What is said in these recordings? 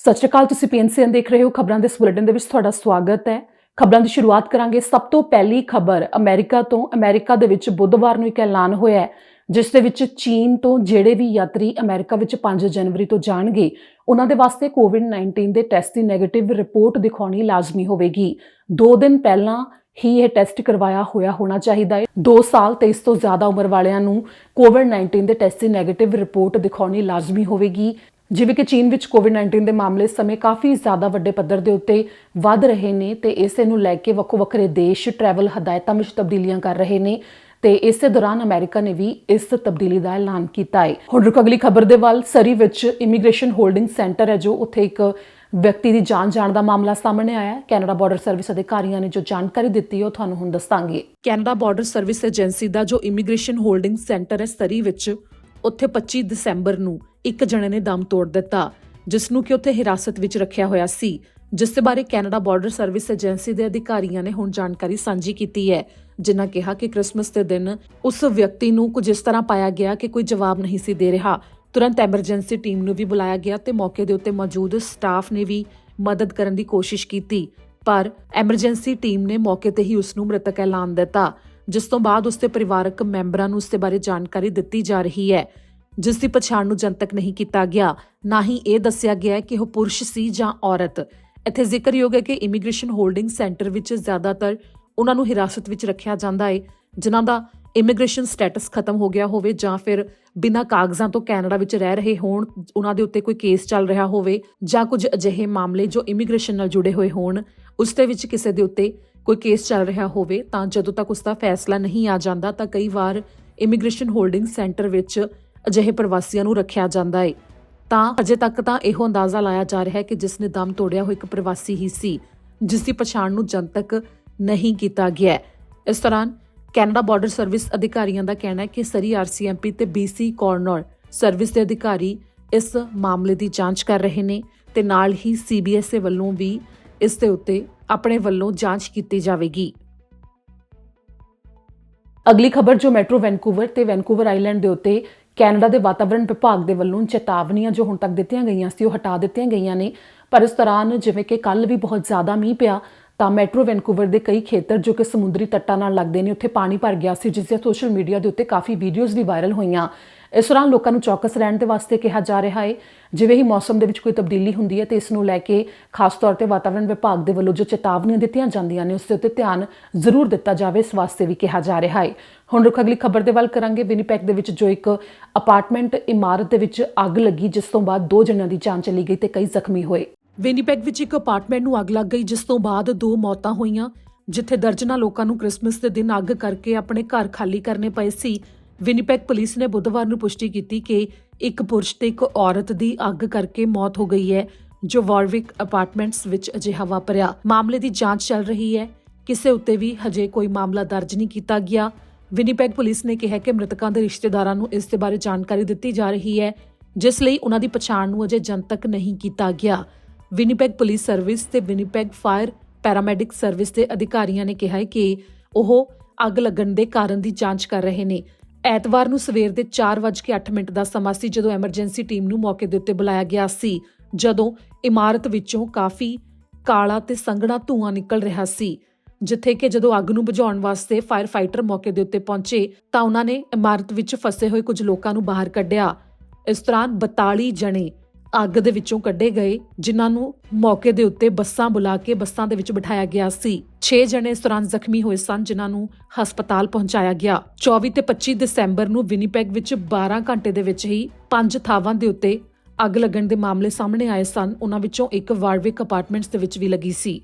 ਸਤਿ ਸ਼੍ਰੀ ਅਕਾਲ। ਤੁਸੀਂ ਪੀਐਨਸੀਐਨ ਦੇਖ ਰਹੇ ਹੋ। ਖਬਰਾਂ ਦੇ ਇਸ ਬੁਲੇਟਿਨ ਦੇ ਵਿੱਚ ਤੁਹਾਡਾ ਸਵਾਗਤ ਹੈ। ਖਬਰਾਂ ਦੀ ਸ਼ੁਰੂਆਤ ਕਰਾਂਗੇ। ਸਭ ਤੋਂ ਪਹਿਲੀ ਖਬਰ ਅਮਰੀਕਾ ਤੋਂ। ਅਮਰੀਕਾ ਦੇ ਵਿੱਚ ਬੁੱਧਵਾਰ ਨੂੰ ਇੱਕ ਐਲਾਨ ਹੋਇਆ ਹੈ, ਜਿਸ ਦੇ ਵਿੱਚ ਚੀਨ ਤੋਂ ਜਿਹੜੇ ਵੀ ਯਾਤਰੀ ਅਮਰੀਕਾ ਵਿੱਚ 5 ਜਨਵਰੀ ਤੋਂ ਜਾਣਗੇ, ਉਹਨਾਂ ਦੇ ਵਾਸਤੇ ਕੋਵਿਡ-19 ਦੇ ਟੈਸਟ ਦੀ ਨੈਗੇਟਿਵ ਰਿਪੋਰਟ ਦਿਖਾਉਣੀ ਲਾਜ਼ਮੀ ਹੋਵੇਗੀ। 2 ਦਿਨ ਪਹਿਲਾਂ ਹੀ ਇਹ ਟੈਸਟ ਕਰਵਾਇਆ ਹੋਇਆ ਹੋਣਾ ਚਾਹੀਦਾ ਹੈ। 2 ਸਾਲ ਤੇ ਇਸ ਤੋਂ ਜ਼ਿਆਦਾ ਉਮਰ ਵਾਲਿਆਂ ਨੂੰ ਕੋਵਿਡ-19 ਦੇ ਟੈਸਟ ਦੀ ਨੈਗੇਟਿਵ ਰਿਪੋਰਟ ਦਿਖਾਉਣੀ ਲਾਜ਼ਮੀ ਹੋਵੇਗੀ। ਜਿਵੇਂ ਕਿ ਚੀਨ ਵਿੱਚ ਕੋਵਿਡ-19 ਦੇ ਮਾਮਲੇ ਸਮੇਂ ਕਾਫੀ ਜ਼ਿਆਦਾ ਵੱਡੇ ਪੱਧਰ ਦੇ ਉੱਤੇ ਵੱਧ ਰਹੇ ਨੇ ਤੇ ਇਸੇ ਨੂੰ ਲੈ ਕੇ ਵੱਖੋ-ਵੱਖਰੇ ਦੇਸ਼ ਟਰੈਵਲ ਹਦਾਇਤਾਂ ਵਿੱਚ ਤਬਦੀਲੀਆਂ ਕਰ ਰਹੇ ਨੇ ਤੇ ਇਸੇ ਦੌਰਾਨ ਅਮਰੀਕਾ ਨੇ ਵੀ ਇਸ ਤਬਦੀਲੀ ਦਾ ਐਲਾਨ ਕੀਤਾ ਹੈ। ਹੁਣ ਰੁਕ ਅਗਲੀ ਖਬਰ ਦੇ ਵੱਲ। ਸਰੀ ਵਿੱਚ ਇਮੀਗ੍ਰੇਸ਼ਨ ਹੋਲਡਿੰਗ ਸੈਂਟਰ ਹੈ, ਜੋ ਉੱਥੇ ਇੱਕ ਵਿਅਕਤੀ ਦੀ ਜਾਨ ਜਾਣ ਦਾ ਮਾਮਲਾ ਸਾਹਮਣੇ ਆਇਆ ਹੈ। ਕੈਨੇਡਾ ਬਾਰਡਰ ਸਰਵਿਸ ਅਧਿਕਾਰੀਆਂ ਨੇ ਜੋ ਜਾਣਕਾਰੀ ਦਿੱਤੀ ਹੈ ਉਹ ਤੁਹਾਨੂੰ ਹੁਣ ਦੱਸਾਂਗੇ। ਕੈਨੇਡਾ ਬਾਰਡਰ ਸਰਵਿਸ ਏਜੰਸੀ ਦਾ ਜੋ ਇਮੀਗ੍ਰੇਸ਼ਨ ਹੋਲਡਿੰਗ ਸੈਂਟਰ ਹੈ ਸਰੀ ਵਿੱਚ, ਉੱਥੇ 25 ਦਸੰਬਰ ਨੂੰ ਇੱਕ ਜਣੇ ਨੇ ਦਮ ਤੋੜ ਦਿੱਤਾ, ਜਿਸ ਨੂੰ ਕਿ ਉੱਥੇ ਹਿਰਾਸਤ ਵਿੱਚ ਰੱਖਿਆ ਹੋਇਆ ਸੀ, ਜਿਸ ਦੇ ਬਾਰੇ ਕੈਨੇਡਾ ਬਾਰਡਰ ਸਰਵਿਸ ਏਜੰਸੀ ਦੇ ਅਧਿਕਾਰੀਆਂ ਨੇ ਹੁਣ ਜਾਣਕਾਰੀ ਸਾਂਝੀ ਕੀਤੀ ਹੈ, ਜਿਨ੍ਹਾਂ ਕਿਹਾ ਕਿ ਕ੍ਰਿਸਮਸ ਦੇ ਦਿਨ ਉਸ ਵਿਅਕਤੀ ਨੂੰ ਕੁਝ ਇਸ ਤਰ੍ਹਾਂ ਪਾਇਆ ਗਿਆ ਕਿ ਕੋਈ ਜਵਾਬ ਨਹੀਂ ਸੀ ਦੇ ਰਿਹਾ। ਤੁਰੰਤ ਐਮਰਜੈਂਸੀ ਟੀਮ ਨੂੰ ਵੀ ਬੁਲਾਇਆ ਗਿਆ ਤੇ ਮੌਕੇ ਦੇ ਉੱਤੇ ਮੌਜੂਦ ਸਟਾਫ ਨੇ ਵੀ ਮਦਦ ਕਰਨ ਦੀ ਕੋਸ਼ਿਸ਼ ਕੀਤੀ, ਪਰ ਐਮਰਜੈਂਸੀ ਟੀਮ ਨੇ ਮੌਕੇ ਤੇ ਹੀ ਉਸ ਨੂੰ ਮ੍ਰਿਤਕ ਐਲਾਨ ਦਿੱਤਾ, ਜਿਸ ਤੋਂ ਬਾਅਦ ਉਸ ਦੇ ਪਰਿਵਾਰਕ ਮੈਂਬਰਾਂ ਨੂੰ ਉਸ ਦੇ ਬਾਰੇ ਜਾਣਕਾਰੀ ਦਿੱਤੀ ਜਾ ਰਹੀ ਹੈ, ਜਿਸ ਦੀ ਪਛਾਣ ਨੂੰ ਜਨਤਕ ਨਹੀਂ ਕੀਤਾ ਗਿਆ। ਨਾ ਹੀ ਇਹ ਦੱਸਿਆ ਗਿਆ ਕਿ ਉਹ ਪੁਰਸ਼ ਸੀ ਜਾਂ ਔਰਤ। ਇੱਥੇ ਜ਼ਿਕਰਯੋਗ ਹੈ ਕਿ ਇਮੀਗ੍ਰੇਸ਼ਨ ਹੋਲਡਿੰਗ ਸੈਂਟਰ ਵਿੱਚ ਜ਼ਿਆਦਾਤਰ ਉਹਨਾਂ ਨੂੰ ਹਿਰਾਸਤ ਵਿੱਚ ਰੱਖਿਆ ਜਾਂਦਾ ਹੈ ਜਿਨ੍ਹਾਂ ਦਾ ਇਮੀਗ੍ਰੇਸ਼ਨ ਸਟੇਟਸ ਖਤਮ ਹੋ ਗਿਆ ਹੋਵੇ ਜਾਂ ਫਿਰ ਬਿਨਾਂ ਕਾਗਜ਼ਾਂ ਤੋਂ ਕੈਨੇਡਾ ਵਿੱਚ ਰਹਿ ਰਹੇ ਹੋਣ, ਉਹਨਾਂ ਦੇ ਉੱਤੇ ਕੋਈ ਕੇਸ ਚੱਲ ਰਿਹਾ ਹੋਵੇ ਜਾਂ ਕੁਝ ਅਜਿਹੇ ਮਾਮਲੇ ਜੋ ਇਮੀਗ੍ਰੇਸ਼ਨ ਨਾਲ ਜੁੜੇ ਹੋਏ ਹੋਣ, ਉਸ ਦੇ ਵਿੱਚ ਕਿਸੇ ਦੇ ਉੱਤੇ ਕੋਈ ਕੇਸ ਚੱਲ ਰਿਹਾ ਹੋਵੇ, ਤਾਂ ਜਦੋਂ ਤੱਕ ਉਸ ਦਾ ਫੈਸਲਾ ਨਹੀਂ ਆ ਜਾਂਦਾ ਤਾਂ ਕਈ ਵਾਰ ਇਮੀਗ੍ਰੇਸ਼ਨ ਹੋਲਡਿੰਗ ਸੈਂਟਰ ਵਿੱਚ ਅਜਿਹੇ ਪ੍ਰਵਾਸੀਆਂ ਨੂੰ ਰੱਖਿਆ ਜਾਂਦਾ ਹੈ। ਤਾਂ ਅਜੇ ਤੱਕ ਤਾਂ ਇਹੋ ਅੰਦਾਜ਼ਾ ਲਾਇਆ ਜਾ ਰਿਹਾ ਹੈ ਕਿ ਜਿਸ ਨੇ ਦਮ ਤੋੜਿਆ ਉਹ ਇੱਕ ਪ੍ਰਵਾਸੀ ਹੀ ਸੀ, ਜਿਸ ਦੀ ਪਛਾਣ ਨੂੰ ਜਨਤਕ ਨਹੀਂ ਕੀਤਾ ਗਿਆ। ਇਸ ਦੌਰਾਨ ਕੈਨੇਡਾ ਬਾਰਡਰ ਸਰਵਿਸ ਅਧਿਕਾਰੀਆਂ ਦਾ ਕਹਿਣਾ ਹੈ ਕਿ ਸਰੀ ਆਰਸੀਐਮਪੀ ਤੇ BC ਕਾਰਨਰ ਸਰਵਿਸ ਦੇ ਅਧਿਕਾਰੀ ਇਸ ਮਾਮਲੇ ਦੀ ਜਾਂਚ ਕਰ ਰਹੇ ਨੇ ਤੇ ਨਾਲ ਹੀ CBSA ਵੱਲੋਂ ਵੀ ਇਸ ਦੇ ਉੱਤੇ ਆਪਣੇ ਵੱਲੋਂ ਜਾਂਚ ਕੀਤੀ ਜਾਵੇਗੀ। ਅਗਲੀ ਖਬਰ ਜੋ ਮੈਟਰੋ ਵੈਨਕੂਵਰ ਤੇ ਵੈਨਕੂਵਰ ਆਈਲੈਂਡ ਦੇ ਉੱਤੇ ਕੈਨੇਡਾ ਦੇ ਵਾਤਾਵਰਣ ਵਿਭਾਗ ਦੇ ਵੱਲੋਂ ਚੇਤਾਵਨੀਆਂ ਜੋ ਹੁਣ ਤੱਕ ਦਿੱਤੀਆਂ ਗਈਆਂ ਸੀ ਉਹ ਹਟਾ ਦਿੱਤੀਆਂ ਗਈਆਂ ਨੇ, ਪਰ ਇਸ ਦੌਰਾਨ ਜਿਵੇਂ ਕਿ ਕੱਲ ਵੀ ਬਹੁਤ ਜ਼ਿਆਦਾ ਮੀਂਹ ਪਿਆ ਤਾਂ ਮੈਟਰੋ ਵੈਨਕੂਵਰ ਦੇ ਕਈ ਖੇਤਰ ਜੋ ਕਿ ਸਮੁੰਦਰੀ ਤੱਟਾਂ ਨਾਲ ਲੱਗਦੇ ਨੇ ਉੱਥੇ ਪਾਣੀ ਭਰ ਗਿਆ ਸੀ, ਜਿਸ ਦੀਆਂ ਸੋਸ਼ਲ ਮੀਡੀਆ ਦੇ ਉੱਤੇ ਕਾਫੀ ਵੀਡੀਓਜ਼ ਵੀ ਵਾਇਰਲ ਹੋਈਆਂ। ਇਸ ਦੌਰਾਨ ਲੋਕਾਂ ਨੂੰ ਚੌਕਸ ਰਹਿਣ ਦੇ ਵਾਸਤੇ ਕਿਹਾ ਜਾ ਰਿਹਾ ਹੈ। ਜਿਵੇਂ ਹੀ ਮੌਸਮ ਦੇ ਵਿੱਚ ਕੋਈ ਤਬਦੀਲੀ ਹੁੰਦੀ ਹੈ ਤੇ ਇਸ ਨੂੰ ਲੈ ਕੇ ਖਾਸ ਤੌਰ ਤੇ ਵਾਤਾਵਰਣ ਵਿਭਾਗ ਦੇ ਵੱਲੋਂ ਜੋ ਚੇਤਾਵਨੀਆਂ ਦਿੱਤੀਆਂ ਜਾਂਦੀਆਂ ਨੇ ਉਸ ਦੇ ਉੱਤੇ ਧਿਆਨ ਜ਼ਰੂਰ ਦਿੱਤਾ ਜਾਵੇ, ਇਸ ਵਾਸਤੇ ਵੀ ਕਿਹਾ ਜਾ ਰਿਹਾ ਹੈ। ਹੁਣ ਰੁਕ ਅਗਲੀ ਖਬਰ ਦੇ ਵੱਲ ਕਰਾਂਗੇ। ਵਿਨੀਪੈਗ ਦੇ ਵਿੱਚ ਜੋ ਇੱਕ ਅਪਾਰਟਮੈਂਟ ਇਮਾਰਤ ਦੇ ਵਿੱਚ ਅੱਗ ਲੱਗੀ, ਜਿਸ ਤੋਂ ਬਾਅਦ 2 ਜਣਿਆਂ ਦੀ ਜਾਨ ਚਲੀ ਗਈ ਤੇ ਕਈ ਜ਼ਖਮੀ ਹੋਏ। ਵਿਨੀਪੈਗ ਵਿੱਚ ਇੱਕ ਅਪਾਰਟਮੈਂਟ ਨੂੰ ਅੱਗ ਲੱਗ ਗਈ, ਜਿਸ ਤੋਂ ਬਾਅਦ 2 ਮੌਤਾਂ ਹੋਈਆਂ, ਜਿੱਥੇ ਦਰਜਨਾਂ ਲੋਕਾਂ ਨੂੰ ਕ੍ਰਿਸਮਸ ਦੇ ਦਿਨ ਅੱਗ ਕਰਕੇ ਆਪਣੇ ਘਰ ਖਾਲੀ ਕਰਨੇ ਪਏ ਸੀ। ਵਿਨੀਪੈਗ ਪੁਲਿਸ ਨੇ ਬੁੱਧਵਾਰ ਨੂੰ ਪੁਸ਼ਟੀ ਕੀਤੀ ਕਿ ਇੱਕ ਪੁਰਸ਼ ਤੇ ਇੱਕ ਔਰਤ ਦੀ ਅੱਗ ਕਰਕੇ ਮੌਤ ਹੋ ਗਈ ਹੈ, ਜੋ ਵਾਰਵਿਕ ਅਪਾਰਟਮੈਂਟਸ ਵਿੱਚ ਅਜਿਹਾ ਵਾਪਰਿਆ। ਮਾਮਲੇ ਦੀ ਜਾਂਚ ਚੱਲ ਰਹੀ ਹੈ। ਕਿਸੇ ਉੱਤੇ ਵੀ ਹਜੇ ਕੋਈ ਮਾਮਲਾ ਦਰਜ ਨਹੀਂ ਕੀਤਾ ਗਿਆ। ਵਿਨੀਪੈਗ ਪੁਲਿਸ ਨੇ ਕਿਹਾ ਕਿ ਮ੍ਰਿਤਕਾਂ ਦੇ ਰਿਸ਼ਤੇਦਾਰਾਂ ਨੂੰ ਇਸ ਦੇ ਬਾਰੇ ਜਾਣਕਾਰੀ ਦਿੱਤੀ ਜਾ ਰਹੀ ਹੈ, ਜਿਸ ਲਈ ਉਹਨਾਂ ਦੀ ਪਛਾਣ ਨੂੰ ਅਜੇ ਜਨਤਕ ਨਹੀਂ ਕੀਤਾ ਗਿਆ। ਵਿਨੀਪੈਗ ਪੁਲਿਸ ਸਰਵਿਸ ਤੇ ਵਿਨੀਪੈਗ ਫਾਇਰ ਪੈਰਾਮੈਡਿਕ ਸਰਵਿਸ ਦੇ ਅਧਿਕਾਰੀਆਂ ਨੇ ਕਿਹਾ ਹੈ ਕਿ ਉਹ ਅੱਗ ਲੱਗਣ ਦੇ ਕਾਰਨ ਦੀ ਜਾਂਚ ਕਰ ਰਹੇ ਨੇ। ਐਤਵਾਰ ਨੂੰ ਸਵੇਰ ਦੇ 4:08 ਦਾ ਸਮਾਂ ਸੀ ਜਦੋਂ ਐਮਰਜੈਂਸੀ ਟੀਮ ਨੂੰ ਮੌਕੇ ਦੇ ਉੱਤੇ ਬੁਲਾਇਆ ਗਿਆ ਸੀ, ਜਦੋਂ ਇਮਾਰਤ ਵਿੱਚੋਂ ਕਾਫੀ ਕਾਲਾ ਤੇ ਸੰਘਣਾ ਧੂੰਆਂ ਨਿਕਲ ਰਿਹਾ ਸੀ, ਜਿੱਥੇ ਕਿ ਜਦੋਂ ਅੱਗ ਨੂੰ ਬੁਝਾਉਣ ਵਾਸਤੇ ਫਾਇਰ ਫਾਈਟਰ ਮੌਕੇ ਦੇ ਉੱਤੇ ਪਹੁੰਚੇ ਤਾਂ ਉਹਨਾਂ ਨੇ ਇਮਾਰਤ ਵਿੱਚ ਫਸੇ ਹੋਏ ਕੁਝ ਲੋਕਾਂ ਨੂੰ ਬਾਹਰ ਕੱਢਿਆ। ਇਸ ਦੌਰਾਨ 42 ਜਣੇ ਅੱਗ ਦੇ ਵਿੱਚੋਂ ਕੱਢੇ ਗਏ, ਜਿਨ੍ਹਾਂ ਨੂੰ ਮੌਕੇ ਦੇ ਉੱਤੇ ਬੱਸਾਂ ਬੁਲਾ ਕੇ ਬੱਸਾਂ ਦੇ ਵਿੱਚ ਬਿਠਾਇਆ ਗਿਆ ਸੀ। 6 ਜਣੇ ਇਸ ਦੌਰਾਨ ਜ਼ਖਮੀ ਹੋਏ ਸਨ, ਜਿਨ੍ਹਾਂ ਨੂੰ ਹਸਪਤਾਲ ਪਹੁੰਚਾਇਆ ਗਿਆ। 24 ਤੇ 25 ਦਸੰਬਰ ਨੂੰ ਵਿਨੀਪੈਗ ਵਿੱਚ 12 ਘੰਟੇ ਦੇ ਵਿੱਚ ਹੀ 5 ਥਾਵਾਂ ਦੇ ਉੱਤੇ ਅੱਗ ਲੱਗਣ ਦੇ ਮਾਮਲੇ ਸਾਹਮਣੇ ਆਏ ਸਨ। ਉਹਨਾਂ ਵਿੱਚੋਂ ਇੱਕ ਵਾਰਵਿਕ ਅਪਾਰਟਮੈਂਟਸ ਦੇ ਵਿੱਚ ਵੀ ਲੱਗੀ ਸੀ।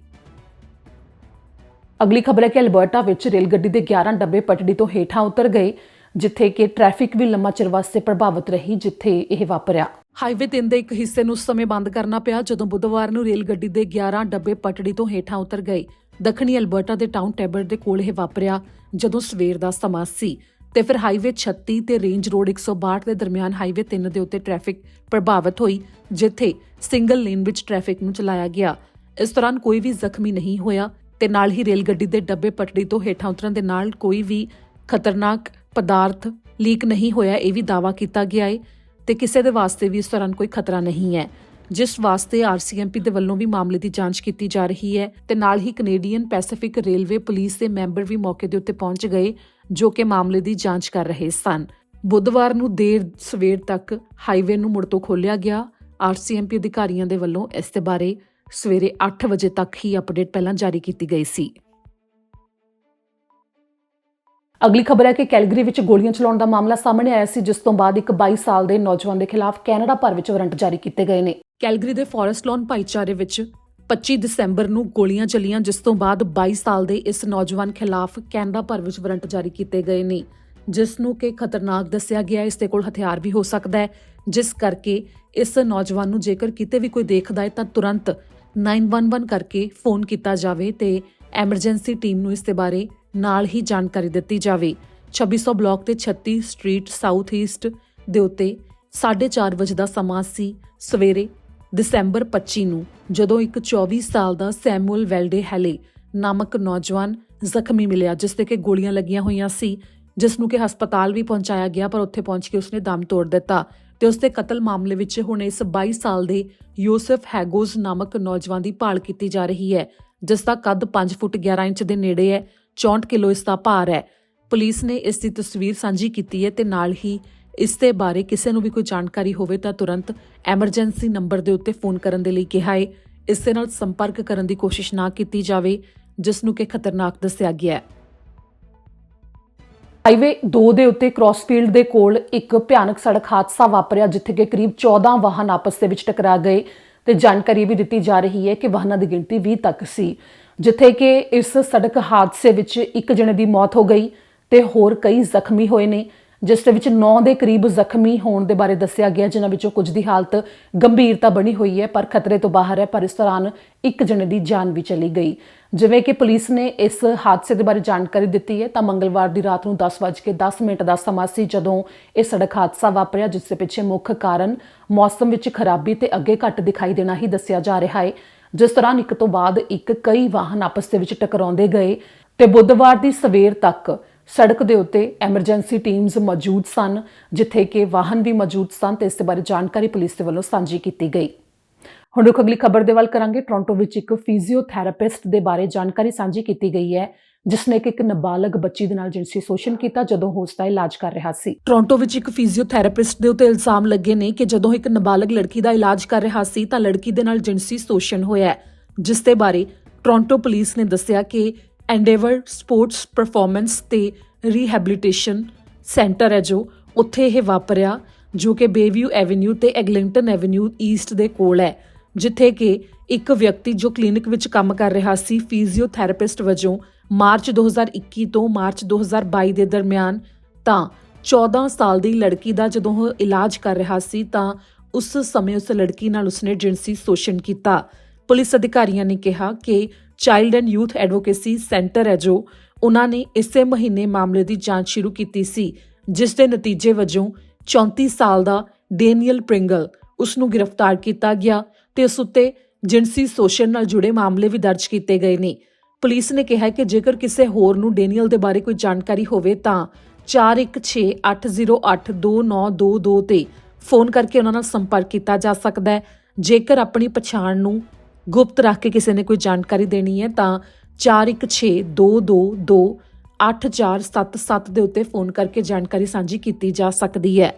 ਅਗਲੀ ਖਬਰ ਹੈ ਕਿ ਅਲਬਰਟਾ ਵਿੱਚ ਰੇਲ ਗੱਡੀ ਦੇ 11 ਡੱਬੇ ਪਟੜੀ ਤੋਂ ਹੇਠਾਂ ਉਤਰ ਗਏ, ਜਿੱਥੇ ਕਿ ਟ੍ਰੈਫਿਕ ਵੀ ਲੰਮਾ ਚਿਰ ਵਾਸਤੇ ਪ੍ਰਭਾਵਿਤ ਰਹੀ, ਜਿੱਥੇ ਇਹ ਵਾਪਰਿਆ। ਹਾਈਵੇ 3 ਦੇ ਇੱਕ ਹਿੱਸੇ ਨੂੰ ਉਸ ਸਮੇਂ ਬੰਦ ਕਰਨਾ ਪਿਆ ਜਦੋਂ ਬੁੱਧਵਾਰ ਨੂੰ ਰੇਲ ਗੱਡੀ ਦੇ 11 ਡੱਬੇ ਪਟੜੀ ਤੋਂ ਹੇਠਾਂ ਉਤਰ ਗਏ। ਦੱਖਣੀ ਅਲਬਰਟਾ ਦੇ ਟਾਊਨ ਟੈਬਰ ਦੇ ਕੋਲ ਇਹ ਵਾਪਰਿਆ ਜਦੋਂ ਸਵੇਰ ਦਾ ਸਮਾਂ ਸੀ ਤੇ ਫਿਰ ਹਾਈਵੇ 36 ਤੇ ਰੇਂਜ ਰੋਡ 162 ਦੇ ਦਰਮਿਆਨ ਹਾਈਵੇ 3 ਦੇ ਉੱਤੇ ਟ੍ਰੈਫਿਕ ਪ੍ਰਭਾਵਿਤ ਹੋਈ, ਜਿੱਥੇ ਸਿੰਗਲ ਲੇਨ ਵਿੱਚ ਟ੍ਰੈਫਿਕ ਨੂੰ ਚਲਾਇਆ ਗਿਆ। ਇਸ ਦੌਰਾਨ ਕੋਈ ਵੀ ਜ਼ਖਮੀ ਨਹੀਂ ਹੋਇਆ ਤੇ ਨਾਲ ਹੀ ਰੇਲ ਗੱਡੀ ਦੇ ਡੱਬੇ ਪਟੜੀ ਤੋਂ ਹੇਠਾਂ ਉਤਰਨ ਦੇ ਨਾਲ ਕੋਈ ਵੀ ਖਤਰਨਾਕ ਪਦਾਰਥ ਲੀਕ ਨਹੀਂ ਹੋਇਆ, ਇਹ ਵੀ ਦਾਅਵਾ ਕੀਤਾ ਗਿਆ ਹੈ ਤੇ ਕਿਸੇ ਦੇ ਵਾਸਤੇ ਵੀ ਇਸ ਦੌਰਾਨ ਕੋਈ ਖਤਰਾ ਨਹੀਂ ਹੈ। ਜਿਸ ਵਾਸਤੇ ਆਰਸੀਐਮਪੀ ਦੇ ਵੱਲੋਂ ਵੀ ਮਾਮਲੇ ਦੀ ਜਾਂਚ ਕੀਤੀ ਜਾ ਰਹੀ ਹੈ ਤੇ ਨਾਲ ਹੀ ਕੈਨੇਡੀਅਨ ਪੈਸੀਫਿਕ ਰੇਲਵੇ ਪੁਲਿਸ ਦੇ ਮੈਂਬਰ ਵੀ ਮੌਕੇ ਦੇ ਉੱਤੇ ਪਹੁੰਚ ਗਏ ਜੋ ਕਿ ਮਾਮਲੇ ਦੀ ਜਾਂਚ ਕਰ ਰਹੇ ਸਨ। ਬੁੱਧਵਾਰ ਨੂੰ ਦੇਰ ਸਵੇਰ ਤੱਕ ਹਾਈਵੇ ਨੂੰ ਮੁੜ ਤੋਂ ਖੋਲ੍ਹਿਆ ਗਿਆ। ਆਰਸੀਐਮਪੀ ਅਧਿਕਾਰੀਆਂ ਦੇ ਵੱਲੋਂ ਇਸ ਦੇ ਬਾਰੇ ਸਵੇਰੇ 8 ਵਜੇ ਤੱਕ ਹੀ ਅਪਡੇਟ ਪਹਿਲਾਂ ਜਾਰੀ ਕੀਤੀ ਗਈ ਸੀ। ਅਗਲੀ ਖਬਰ ਹੈ ਕਿ ਕੈਲਗਰੀ ਵਿੱਚ ਗੋਲੀਆਂ ਚਲਾਉਣ ਦਾ ਮਾਮਲਾ ਸਾਹਮਣੇ ਆਇਆ ਸੀ, ਜਿਸ ਤੋਂ ਬਾਅਦ ਇੱਕ 22 ਸਾਲ ਦੇ ਨੌਜਵਾਨ ਦੇ ਖਿਲਾਫ ਕੈਨੇਡਾ ਭਰ ਵਿੱਚ ਵਾਰੰਟ ਜਾਰੀ ਕੀਤੇ ਗਏ ਨੇ। ਕੈਲਗਰੀ ਦੇ ਫੋਰੈਸਟ ਲੌਨ ਭਾਈਚਾਰੇ ਵਿੱਚ 25 ਦਸੰਬਰ ਨੂੰ ਗੋਲੀਆਂ ਚੱਲੀਆਂ, ਜਿਸ ਤੋਂ ਬਾਅਦ 22 ਸਾਲ ਦੇ ਇਸ ਨੌਜਵਾਨ ਖਿਲਾਫ ਕੈਨੇਡਾ ਭਰ ਵਿੱਚ ਵਾਰੰਟ ਜਾਰੀ ਕੀਤੇ ਗਏ ਨੇ, ਜਿਸ ਨੂੰ ਕਿ ਖਤਰਨਾਕ ਦੱਸਿਆ ਗਿਆ। ਇਸ ਦੇ ਕੋਲ ਹਥਿਆਰ ਵੀ ਹੋ ਸਕਦਾ ਹੈ, ਜਿਸ ਕਰਕੇ ਇਸ ਨੌਜਵਾਨ ਨੂੰ ਜੇਕਰ ਕਿਤੇ ਵੀ ਕੋਈ ਦੇਖਦਾ ਹੈ ਤਾਂ ਤੁਰੰਤ 911 ਕਰਕੇ ਫੋਨ ਕੀਤਾ ਜਾਵੇ ਤੇ ਐਮਰਜੈਂਸੀ ਟੀਮ ਨੂੰ ਇਸ ਦੇ ਬਾਰੇ ਨਾਲ ਹੀ ਜਾਣਕਾਰੀ ਦਿੱਤੀ ਜਾਵੇ। 2600 ਬਲਾਕ ਤੇ 36 ਸਟਰੀਟ ਸਾਊਥ ਈਸਟ ਦੇ ਉੱਤੇ 4:30 ਵਜੇ ਦਾ ਸਮਾਂ ਸੀ ਸਵੇਰੇ ਦਸੰਬਰ 25 ਨੂੰ, ਜਦੋਂ ਇੱਕ 24 ਸਾਲ ਦਾ ਸੈਮੂਅਲ ਵੈਲਡੇ ਹੈਲੇ ਨਾਮਕ ਨੌਜਵਾਨ ਜ਼ਖਮੀ ਮਿਲਿਆ, ਜਿਸ ਤੇ ਕਿ ਗੋਲੀਆਂ ਲੱਗੀਆਂ ਹੋਈਆਂ ਸੀ, ਜਿਸ ਨੂੰ ਕਿ ਹਸਪਤਾਲ ਵੀ ਪਹੁੰਚਾਇਆ ਗਿਆ, ਪਰ ਉੱਥੇ ਪਹੁੰਚ ਕੇ ਉਸਨੇ ਦਮ ਤੋੜ ਦਿੱਤਾ ਤੇ ਉਸਦੇ ਕਤਲ ਮਾਮਲੇ ਵਿੱਚ ਹੁਣ ਇਸ 22 ਸਾਲ ਦੇ ਯੂਸਫ ਹੈਗੋਜ਼ ਨਾਮਕ ਨੌਜਵਾਨ ਦੀ ਭਾਲ ਕੀਤੀ ਜਾ ਰਹੀ ਹੈ, ਜਿਸ ਦਾ ਕੱਦ 5 ਫੁੱਟ 11 ਇੰਚ ਦੇ ਨੇੜੇ ਹੈ। 64 ਕਿਲੋ ਇਸ ਦਾ ਭਾਰ ਹੈ। ਪੁਲਿਸ ਨੇ ਇਸ ਦੀ ਤਸਵੀਰ ਸਾਂਝੀ ਕੀਤੀ ਹੈ ਤੇ ਨਾਲ ਹੀ ਇਸ ਦੇ ਬਾਰੇ ਕਿਸੇ ਨੂੰ ਵੀ ਕੋਈ ਜਾਣਕਾਰੀ ਹੋਵੇ ਤਾਂ ਤੁਰੰਤ ਐਮਰਜੈਂਸੀ ਨੰਬਰ ਦੇ ਉੱਤੇ ਫੋਨ ਕਰਨ ਦੇ ਲਈ ਕਿਹਾ ਹੈ। ਇਸ ਦੇ ਨਾਲ ਸੰਪਰਕ ਕਰਨ ਦੀ ਕੋਸ਼ਿਸ਼ ਨਾ ਕੀਤੀ ਜਾਵੇ, ਜਿਸ ਨੂੰ ਕਿ ਖਤਰਨਾਕ ਦੱਸਿਆ ਗਿਆ ਹੈ। ਹਾਈਵੇ 2 ਦੇ ਉੱਤੇ ਕ੍ਰਾਸਫੀਲਡ ਦੇ ਕੋਲ ਇੱਕ ਭਿਆਨਕ ਸੜਕ ਹਾਦਸਾ ਵਾਪਰਿਆ, ਜਿੱਥੇ ਕਿ ਕਰੀਬ 14 ਵਾਹਨ ਆਪਸ ਦੇ ਵਿੱਚ ਟਕਰਾ ਗਏ ਤੇ ਜਾਣਕਾਰੀ ਵੀ ਦਿੱਤੀ ਜਾ ਰਹੀ ਹੈ ਕਿ ਵਾਹਨਾਂ ਦੀ ਗਿਣਤੀ 20 ਤੱਕ ਸੀ, ਜਿੱਥੇ ਕਿ ਇਸ ਸੜਕ ਹਾਦਸੇ ਵਿੱਚ ਇੱਕ ਜਣੇ ਦੀ ਮੌਤ ਹੋ ਗਈ ਤੇ ਹੋਰ ਕਈ ਜ਼ਖਮੀ ਹੋਏ ਨੇ, ਜਿਸ ਦੇ ਵਿੱਚ 9 ਦੇ ਕਰੀਬ ਜ਼ਖਮੀ ਹੋਣ ਦੇ ਬਾਰੇ ਦੱਸਿਆ ਗਿਆ, ਜਿਨ੍ਹਾਂ ਵਿੱਚੋਂ ਕੁਝ ਦੀ ਹਾਲਤ ਗੰਭੀਰਤਾ ਬਣੀ ਹੋਈ ਹੈ ਪਰ ਖਤਰੇ ਤੋਂ ਬਾਹਰ ਹੈ। ਪਰ ਇਸ ਦੌਰਾਨ ਇੱਕ ਜਣੇ ਦੀ ਜਾਨ ਵੀ ਚਲੀ ਗਈ। ਜਿਵੇਂ ਕਿ ਪੁਲਿਸ ਨੇ ਇਸ ਹਾਦਸੇ ਦੇ ਬਾਰੇ ਜਾਣਕਾਰੀ ਦਿੱਤੀ ਹੈ ਤਾਂ ਮੰਗਲਵਾਰ ਦੀ ਰਾਤ ਨੂੰ 10:10 ਦਾ ਸਮਾਂ ਸੀ ਜਦੋਂ ਇਹ ਸੜਕ ਹਾਦਸਾ ਵਾਪਰਿਆ, ਜਿਸ ਦੇ ਪਿੱਛੇ ਮੁੱਖ ਕਾਰਨ ਮੌਸਮ ਵਿੱਚ ਖਰਾਬੀ ਤੇ ਅੱਗੇ ਘੱਟ ਦਿਖਾਈ ਦੇਣਾ ਹੀ ਦੱਸਿਆ ਜਾ ਰਿਹਾ ਹੈ, ਜਿਸ ਦੌਰਾਨ ਇੱਕ ਤੋਂ ਬਾਅਦ ਇੱਕ ਕਈ ਵਾਹਨ ਆਪਸ ਦੇ ਵਿੱਚ ਟਕਰਾਉਂਦੇ ਗਏ ਤੇ ਬੁੱਧਵਾਰ ਦੀ ਸਵੇਰ ਤੱਕ ਸੜਕ ਦੇ ਉੱਤੇ ਐਮਰਜੈਂਸੀ ਟੀਮਸ ਮੌਜੂਦ ਸਨ, ਜਿੱਥੇ ਕਿ ਵਾਹਨ ਵੀ ਮੌਜੂਦ ਸਨ ਤੇ ਇਸ ਦੇ ਬਾਰੇ ਜਾਣਕਾਰੀ ਪੁਲਿਸ ਦੇ ਵੱਲੋਂ ਸਾਂਝੀ ਕੀਤੀ ਗਈ। ਹੁਣ ਰੁਕ ਅਗਲੀ ਖਬਰ ਦੇ ਵੱਲ ਕਰਾਂਗੇ। ਟੋਰਾਂਟੋ ਵਿੱਚ ਇੱਕ ਫਿਜ਼ੀਓਥੈਰੇਪਿਸਟ ਦੇ ਬਾਰੇ ਜਾਣਕਾਰੀ ਸਾਂਝੀ ਕੀਤੀ ਗਈ ਹੈ, ਜਿਸ ਨੇ ਇੱਕ ਨਾਬਾਲਗ ਬੱਚੀ ਦੇ ਨਾਲ ਜਿਨਸੀ ਸ਼ੋਸ਼ਣ ਕੀਤਾ ਜਦੋਂ ਉਹ ਉਸ ਦਾ ਇਲਾਜ ਕਰ ਰਿਹਾ ਸੀ। ਟੋਰਾਂਟੋ ਵਿੱਚ ਇੱਕ ਫਿਜ਼ੀਓਥੈਰੇਪਿਸਟ ਦੇ ਉੱਤੇ ਇਲਜ਼ਾਮ ਲੱਗੇ ਨੇ ਕਿ ਜਦੋਂ ਇੱਕ ਨਾਬਾਲਗ ਲੜਕੀ ਦਾ ਇਲਾਜ ਕਰ ਰਿਹਾ ਸੀ ਤਾਂ ਲੜਕੀ ਦੇ ਨਾਲ ਜਿਨਸੀ ਸ਼ੋਸ਼ਣ ਹੋਇਆ, ਜਿਸ ਦੇ ਬਾਰੇ ਟੋਰਾਂਟੋ ਪੁਲਿਸ ਨੇ ਦੱਸਿਆ ਕਿ ਐਂਡੇਵਰ ਸਪੋਰਟਸ ਪਰਫਾਰਮੈਂਸ ਤੇ ਰੀਹੈਬਿਲਿਟੇਸ਼ਨ ਸੈਂਟਰ ਹੈ ਜੋ ਉੱਥੇ ਇਹ ਵਾਪਰਿਆ, ਜੋ ਕਿ ਬੇਵਿਊ ਐਵੇਨਿਊ ਤੇ ਐਗਲਿੰਗਟਨ ਐਵੇਨਿਊ ਈਸਟ ਦੇ ਕੋਲ ਹੈ, ਜਿੱਥੇ ਕਿ ਇੱਕ ਵਿਅਕਤੀ ਜੋ ਕਲੀਨਿਕ ਵਿੱਚ ਕੰਮ ਕਰ ਰਿਹਾ ਸੀ ਫਿਜ਼ੀਓਥੈਰੇਪਿਸਟ ਵਜੋਂ ਮਾਰਚ 2021 ਤੋਂ ਮਾਰਚ 2022 ਦੇ ਦਰਮਿਆਨ ਤਾਂ 14 ਸਾਲ ਦੀ ਲੜਕੀ ਦਾ ਜਦੋਂ ਉਹ ਇਲਾਜ ਕਰ ਰਿਹਾ ਸੀ ਤਾਂ ਉਸ ਸਮੇਂ ਉਸ ਲੜਕੀ ਨਾਲ ਉਸਨੇ ਜਿਨਸੀ ਸ਼ੋਸ਼ਣ ਕੀਤਾ। ਪੁਲਿਸ ਅਧਿਕਾਰੀਆਂ ਨੇ ਕਿਹਾ ਕਿ child and youth advocacy centre ਹੈ ਜੋ ਉਹਨਾਂ ਨੇ ਇਸੇ ਮਹੀਨੇ ਮਾਮਲੇ ਦੀ ਜਾਂਚ ਸ਼ੁਰੂ ਕੀਤੀ ਸੀ, ਜਿਸ ਦੇ ਨਤੀਜੇ ਵਜੋਂ 34 ਸਾਲ ਦਾ ਡੇਨੀਅਲ ਪ੍ਰਿੰਗਲ ਉਸ ਨੂੰ ਗ੍ਰਿਫਤਾਰ ਕੀਤਾ ਗਿਆ ਤੇ ਉਸ ਉੱਤੇ ਜਿਨਸੀ ਸ਼ੋਸ਼ਣ ਨਾਲ ਜੁੜੇ ਮਾਮਲੇ ਵੀ ਦਰਜ ਕੀਤੇ ਗਏ ਨੇ। ਪੁਲਿਸ ਨੇ ਕਿਹਾ ਕਿ ਜੇਕਰ ਕਿਸੇ ਹੋਰ ਨੂੰ ਡੇਨੀਅਲ ਦੇ ਬਾਰੇ ਕੋਈ ਜਾਣਕਾਰੀ ਹੋਵੇ ਤਾਂ 4168082922 ਤੇ ਫੋਨ ਕਰਕੇ ਉਹਨਾਂ ਨਾਲ ਸੰਪਰਕ ਕੀਤਾ ਜਾ ਸਕਦਾ ਹੈ। ਜੇਕਰ ਆਪਣੀ ਪਛਾਣ ਨੂੰ ਗੁਪਤ ਰੱਖ ਕੇ ਕਿਸੇ ਨੇ ਕੋਈ ਜਾਣਕਾਰੀ ਦੇਣੀ ਹੈ ਤਾਂ 4162228477 ਦੇ ਉੱਤੇ ਫੋਨ ਕਰਕੇ ਜਾਣਕਾਰੀ ਸਾਂਝੀ ਕੀਤੀ ਜਾ ਸਕਦੀ ਹੈ।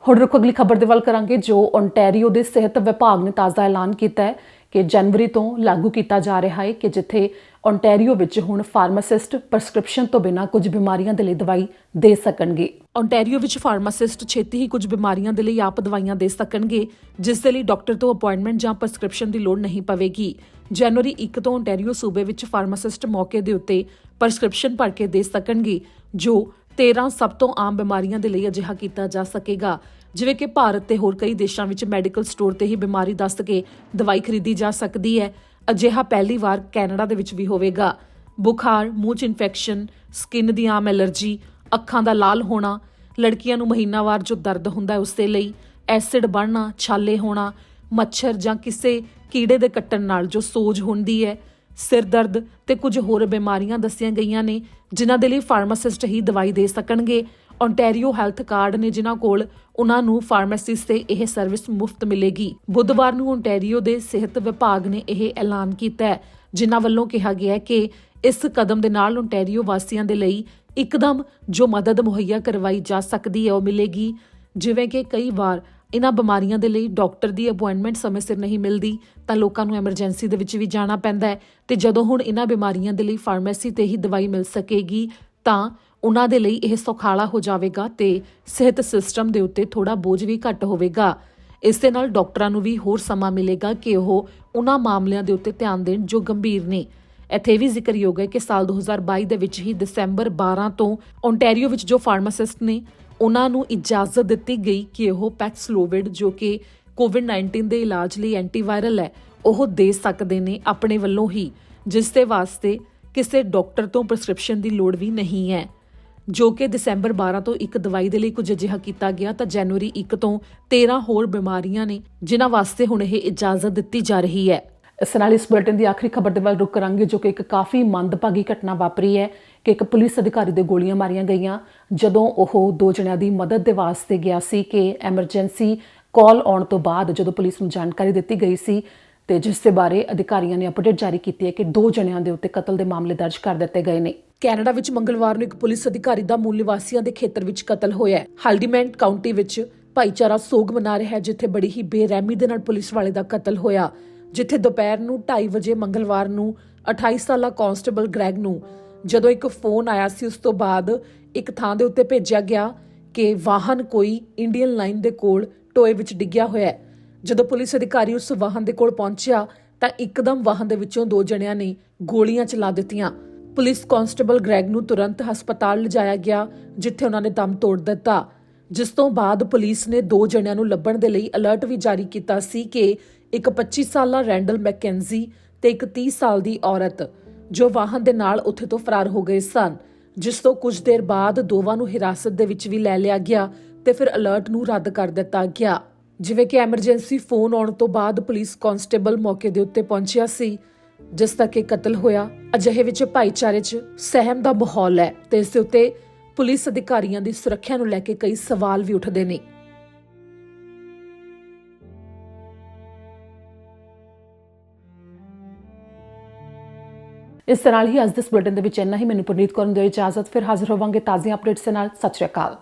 ਹੁਣ ਰੁਕ ਅਗਲੀ ਖਬਰ ਦੇ ਵੱਲ ਕਰਾਂਗੇ, ਜੋ ਓਨਟਾਰੀਓ ਦੇ ਸਿਹਤ ਵਿਭਾਗ ਨੇ ਤਾਜ਼ਾ ਐਲਾਨ ਕੀਤਾ ਹੈ ਕਿ ਜਨਵਰੀ ਤੋਂ ਲਾਗੂ ਕੀਤਾ ਜਾ ਰਿਹਾ ਹੈ ਕਿ ਜਿੱਥੇ ਓਨਟਾਰੀਓ ਵਿੱਚ ਹੁਣ ਫਾਰਮਾਸਿਸਟ ਪ੍ਰਸਕ੍ਰਿਪਸ਼ਨ ਤੋਂ ਬਿਨਾਂ ਕੁਝ ਬਿਮਾਰੀਆਂ ਦੇ ਲਈ ਦਵਾਈ ਦੇ ਸਕਣਗੇ। ਓਨਟਾਰੀਓ ਵਿੱਚ ਫਾਰਮਾਸਿਸਟ ਛੇਤੀ ਹੀ ਕੁਝ ਬਿਮਾਰੀਆਂ ਦੇ ਲਈ ਆਪ ਦਵਾਈਆਂ ਦੇ ਸਕਣਗੇ, ਜਿਸ ਦੇ ਲਈ ਡਾਕਟਰ ਤੋਂ ਅਪਾਇੰਟਮੈਂਟ ਜਾਂ ਪ੍ਰਸਕ੍ਰਿਪਸ਼ਨ ਦੀ ਲੋੜ ਨਹੀਂ ਪਵੇਗੀ। ਜਨਵਰੀ 1 ਤੋਂ ਓਨਟਾਰੀਓ ਸੂਬੇ ਵਿੱਚ ਫਾਰਮਾਸਿਸਟ ਮੌਕੇ ਦੇ ਉੱਤੇ ਪ੍ਰਸਕ੍ਰਿਪਸ਼ਨ ਭਰ ਕੇ ਦੇ ਸਕਣਗੇ, ਜੋ 13 ਸਭ ਤੋਂ ਆਮ ਬਿਮਾਰੀਆਂ ਦੇ ਲਈ ਅਜਿਹਾ ਕੀਤਾ ਜਾ ਸਕੇਗਾ, ਜਿਵੇਂ ਕਿ ਭਾਰਤ ਤੇ ਹੋਰ ਕਈ ਦੇਸ਼ਾਂ ਵਿੱਚ ਮੈਡੀਕਲ ਸਟੋਰ ਤੇ ਹੀ ਬਿਮਾਰੀ ਦੱਸ ਕੇ ਦਵਾਈ ਖਰੀਦੀ ਜਾ ਸਕਦੀ ਹੈ। ਅਜਿਹਾ ਪਹਿਲੀ ਵਾਰ ਕੈਨੇਡਾ ਦੇ ਵਿੱਚ ਵੀ ਹੋਵੇਗਾ। ਬੁਖਾਰ, ਮੂੰਹ 'ਚ ਇਨਫੈਕਸ਼ਨ, ਸਕਿਨ ਦੀ ਆਮ ਐਲਰਜੀ, ਅੱਖਾਂ ਦਾ ਲਾਲ ਹੋਣਾ, ਲੜਕੀਆਂ ਨੂੰ ਮਹੀਨਾਵਾਰ ਜੋ ਦਰਦ ਹੁੰਦਾ ਹੈ ਉਸ ਦੇ ਲਈ, ਐਸਿਡ ਬਣਨਾ, ਛਾਲੇ ਹੋਣਾ, ਮੱਛਰ ਜਾਂ ਕਿਸੇ ਕੀੜੇ ਦੇ ਕੱਟਣ ਨਾਲ ਜੋ ਸੋਜ ਹੁੰਦੀ ਹੈ, ਸਿਰ ਦਰਦ ਤੇ ਕੁਝ ਹੋਰ ਬਿਮਾਰੀਆਂ ਦੱਸੀਆਂ ਗਈਆਂ ਨੇ, ਜਿਨ੍ਹਾਂ ਦੇ ਲਈ ਫਾਰਮਾਸਿਸਟ ਹੀ ਦਵਾਈ ਦੇ ਸਕਣਗੇ। ਓਨਟਾਰੀਓ ਹੈਲਥ ਕਾਰਡ ਨੇ ਜਿਨ੍ਹਾਂ ਕੋਲ ਉਹਨਾਂ ਨੂੰ ਫਾਰਮੇਸਿਸ ਤੇ ਇਹ ਸਰਵਿਸ ਮੁਫਤ ਮਿਲੇਗੀ। ਬੁੱਧਵਾਰ ਨੂੰ ਓਨਟਾਰੀਓ ਦੇ ਸਿਹਤ ਵਿਭਾਗ ਨੇ ਇਹ ਐਲਾਨ ਕੀਤਾ ਹੈ, ਜਿਨ੍ਹਾਂ ਵੱਲੋਂ ਕਿਹਾ ਗਿਆ ਹੈ ਕਿ ਇਸ ਕਦਮ ਦੇ ਨਾਲ ਓਨਟਾਰੀਓ ਵਾਸੀਆਂ ਦੇ ਲਈ ਇੱਕਦਮ ਜੋ ਮਦਦ ਮੁਹੱਈਆ ਕਰਵਾਈ ਜਾ ਸਕਦੀ ਹੈ ਉਹ ਮਿਲੇਗੀ। ਜਿਵੇਂ ਕਿ ਕਈ ਵਾਰ ਇਹਨਾਂ ਬਿਮਾਰੀਆਂ ਦੇ ਲਈ ਡਾਕਟਰ ਦੀ ਅਪਾਇੰਟਮੈਂਟ ਸਮੇਂ ਸਿਰ ਨਹੀਂ ਮਿਲਦੀ ਤਾਂ ਲੋਕਾਂ ਨੂੰ ਐਮਰਜੈਂਸੀ ਦੇ ਵਿੱਚ ਵੀ ਜਾਣਾ ਪੈਂਦਾ ਹੈ, ਤੇ ਜਦੋਂ ਹੁਣ ਇਹਨਾਂ ਬਿਮਾਰੀਆਂ ਦੇ ਲਈ ਫਾਰਮੇਸੀ ਤੇ ਹੀ ਦਵਾਈ ਮਿਲ ਸਕੇਗੀ ਤਾਂ ਉਹਨਾਂ ਦੇ ਲਈ ਇਹ ਸੁਖਾਲਾ ਹੋ ਜਾਵੇਗਾ ਤੇ ਸਿਹਤ ਸਿਸਟਮ ਦੇ ਉੱਤੇ ਥੋੜਾ ਬੋਝ ਵੀ ਘੱਟ ਹੋਵੇਗਾ। ਇਸ ਦੇ ਨਾਲ ਡਾਕਟਰਾਂ ਨੂੰ ਵੀ ਹੋਰ ਸਮਾਂ ਮਿਲੇਗਾ ਕਿ ਉਹ ਉਹਨਾਂ ਮਾਮਲਿਆਂ ਦੇ ਉੱਤੇ ਧਿਆਨ ਦੇਣ ਜੋ ਗੰਭੀਰ ਨੇ। ਇੱਥੇ ਵੀ ਜ਼ਿਕਰਯੋਗ ਹੈ ਕਿ ਸਾਲ 2022 ਦੇ ਵਿੱਚ ਹੀ ਦਸੰਬਰ 12 ਤੋਂ ਓਨਟਾਰੀਓ ਵਿੱਚ ਜੋ ਫਾਰਮਾਸਿਸਟ ਨੇ ਉਹਨਾਂ ਨੂੰ ਇਜਾਜ਼ਤ ਦਿੱਤੀ ਗਈ ਕਿ ਉਹ ਪੈਕਸਲੋਵਿਡ ਜੋ ਕਿ ਕੋਵਿਡ-19 ਦੇ ਇਲਾਜ ਲਈ ਐਂਟੀਵਾਇਰਲ ਹੈ ਉਹ ਦੇ ਸਕਦੇ ਨੇ ਆਪਣੇ ਵੱਲੋਂ ਹੀ, ਜਿਸ ਦੇ ਵਾਸਤੇ ਕਿਸੇ ਡਾਕਟਰ ਤੋਂ ਪ੍ਰੈਸਕ੍ਰਿਪਸ਼ਨ ਦੀ ਲੋੜ ਵੀ ਨਹੀਂ ਹੈ। ਜੋ ਕਿ ਦਸੰਬਰ 12 ਤੋਂ ਇੱਕ ਦਵਾਈ ਦੇ ਲਈ ਕੁਝ ਅਜਿਹਾ ਕੀਤਾ ਗਿਆ ਤਾਂ ਜਨਵਰੀ 1 ਤੋਂ 13 ਹੋਰ ਬਿਮਾਰੀਆਂ ਨੇ ਜਿਨ੍ਹਾਂ ਵਾਸਤੇ ਹੁਣ ਇਹ ਇਜਾਜ਼ਤ ਦਿੱਤੀ ਜਾ ਰਹੀ ਹੈ। ਇਸ ਨਾਲ ਇਸ ਬੁਲੇਟਿਨ ਦੀ ਆਖਰੀ ਖਬਰ ਦੇ ਵੱਲ ਰੁਕ ਕਰਾਂਗੇ, ਜੋ ਕਿ ਇੱਕ ਕਾਫੀ ਮੰਦਭਾਗੀ ਘਟਨਾ ਵਾਪਰੀ ਹੈ ਕਿ ਇੱਕ ਪੁਲਿਸ ਅਧਿਕਾਰੀ ਦੇ ਗੋਲੀਆਂ ਮਾਰੀਆਂ ਗਈਆਂ ਜਦੋਂ ਉਹ ਦੋ ਜਣਿਆਂ ਦੀ ਮਦਦ ਦੇ ਵਾਸਤੇ ਗਿਆ ਸੀ ਕਿ ਐਮਰਜੈਂਸੀ ਕਾਲ ਆਉਣ ਤੋਂ ਬਾਅਦ ਜਦੋਂ ਪੁਲਿਸ ਨੂੰ ਜਾਣਕਾਰੀ ਦਿੱਤੀ ਗਈ ਸੀ ਤੇ ਜਿਸ ਦੇ ਬਾਰੇ ਅਧਿਕਾਰੀਆਂ ਨੇ ਅਪਡੇਟ ਜਾਰੀ ਕੀਤੀ ਹੈ ਕਿ ਦੋ ਜਣਿਆਂ ਦੇ ਉੱਤੇ ਕਤਲ ਦੇ ਮਾਮਲੇ ਦਰਜ ਕਰ ਦਿੱਤੇ ਗਏ ਨੇ। ਕੈਨੇਡਾ ਵਿੱਚ ਮੰਗਲਵਾਰ ਨੂੰ ਇੱਕ ਪੁਲਿਸ ਅਧਿਕਾਰੀ ਦਾ ਮੂਲ ਨਿਵਾਸੀਆਂ ਦੇ ਖੇਤਰ ਵਿੱਚ ਕਤਲ ਹੋਇਆ ਹੈ। ਹਾਲਡੀਮੈਂਟ ਕਾਉਂਟੀ ਵਿੱਚ ਭਾਈਚਾਰਾ ਸੋਗ ਮਨਾ ਰਿਹਾ ਹੈ, ਜਿੱਥੇ ਬੜੀ ਹੀ ਬੇਰਹਿਮੀ ਦੇ ਨਾਲ ਪੁਲਿਸ ਵਾਲੇ ਦਾ ਕਤਲ ਹੋਇਆ, ਜਿੱਥੇ ਦੁਪਹਿਰ ਨੂੰ 2:30 ਵਜੇ ਮੰਗਲਵਾਰ ਨੂੰ 28 ਸਾਲਾ ਕਾਂਸਟੇਬਲ ਗ੍ਰੈਗ ਨੂੰ ਜਦੋਂ ਇੱਕ ਫੋਨ ਆਇਆ ਸੀ ਉਸ ਤੋਂ ਬਾਅਦ ਇੱਕ ਥਾਂ ਦੇ ਉੱਤੇ ਭੇਜਿਆ ਗਿਆ ਕਿ ਵਾਹਨ ਕੋਈ ਇੰਡੀਅਨ ਲਾਈਨ ਦੇ ਕੋਲ ਟੋਏ ਵਿੱਚ ਡਿੱਗਿਆ ਹੋਇਆ ਹੈ। ਜਦੋਂ ਪੁਲਿਸ ਅਧਿਕਾਰੀ ਉਸ ਵਾਹਨ ਦੇ ਕੋਲ ਪਹੁੰਚਿਆ ਤਾਂ ਇੱਕਦਮ ਵਾਹਨ ਦੇ ਵਿੱਚੋਂ ਦੋ ਜਣਿਆਂ ਨੇ ਗੋਲੀਆਂ ਚਲਾ ਦਿੱਤੀਆਂ। ਪੁਲਿਸ ਕਾਂਸਟੇਬਲ ਗ੍ਰੈਗ ਨੂੰ ਤੁਰੰਤ ਹਸਪਤਾਲ ਲਿਜਾਇਆ ਗਿਆ, ਜਿੱਥੇ ਉਹਨਾਂ ਨੇ ਦਮ ਤੋੜ ਦਿੱਤਾ, ਜਿਸ ਤੋਂ ਬਾਅਦ ਪੁਲਿਸ ਨੇ ਦੋ ਜਣਿਆਂ ਨੂੰ ਲੱਭਣ ਦੇ ਲਈ ਅਲਰਟ ਵੀ ਜਾਰੀ ਕੀਤਾ ਸੀ ਕਿ ਇੱਕ 25 ਸਾਲਾ ਰੈਂਡਲ ਮੈਕੈਂਜ਼ੀ ਤੇ ਇੱਕ 30 ਸਾਲ ਦੀ ਔਰਤ ਜੋ ਵਾਹਨ ਦੇ ਨਾਲ ਉੱਥੇ ਤੋਂ ਫਰਾਰ ਹੋ ਗਏ ਸਨ, ਜਿਸ ਤੋਂ ਕੁਝ ਦੇਰ ਬਾਅਦ ਦੋਵਾਂ ਨੂੰ ਹਿਰਾਸਤ ਦੇ ਵਿੱਚ ਵੀ ਲੈ ਲਿਆ ਗਿਆ ਤੇ ਫਿਰ ਅਲਰਟ ਨੂੰ ਰੱਦ ਕਰ ਦਿੱਤਾ ਗਿਆ। ਜਿਵੇਂ ਕਿ ਐਮਰਜੈਂਸੀ ਫੋਨ ਆਉਣ ਤੋਂ ਬਾਅਦ ਪੁਲਿਸ ਕਾਂਸਟੇਬਲ ਮੌਕੇ ਦੇ ਉੱਤੇ ਪਹੁੰਚਿਆ ਸੀ, ਜਿਸ ਤੱਕ ਇਹ ਕਤਲ ਹੋਇਆ। ਅਜਿਹੇ ਵਿੱਚ ਭਾਈਚਾਰੇ 'ਚ ਸਹਿਮ ਦਾ ਮਾਹੌਲ ਹੈ ਤੇ ਇਸ ਦੇ ਉੱਤੇ ਪੁਲਿਸ ਅਧਿਕਾਰੀਆਂ ਦੀ ਸੁਰੱਖਿਆ ਨੂੰ ਲੈ ਕੇ ਕਈ ਸਵਾਲ ਵੀ ਉੱਠਦੇ ਨੇ। ਇਸ ਨਾਲ ਹੀ ਅੱਜ ਦੇ ਬੁਲੇਟਿਨ ਦੇ ਵਿੱਚ ਇੰਨਾ ਹੀ। ਮੈਨੂੰ ਪੁਨੀਤ ਕੌਰ ਨੂੰ ਦਿਓ ਇਜਾਜ਼ਤ, ਫਿਰ ਹਾਜ਼ਰ ਹੋਵਾਂਗੇ ਤਾਜ਼ੀਆਂ ਅਪਡੇਟਸ ਦੇ ਨਾਲ। ਸਤਿ ਸ਼੍ਰੀ ਅਕਾਲ।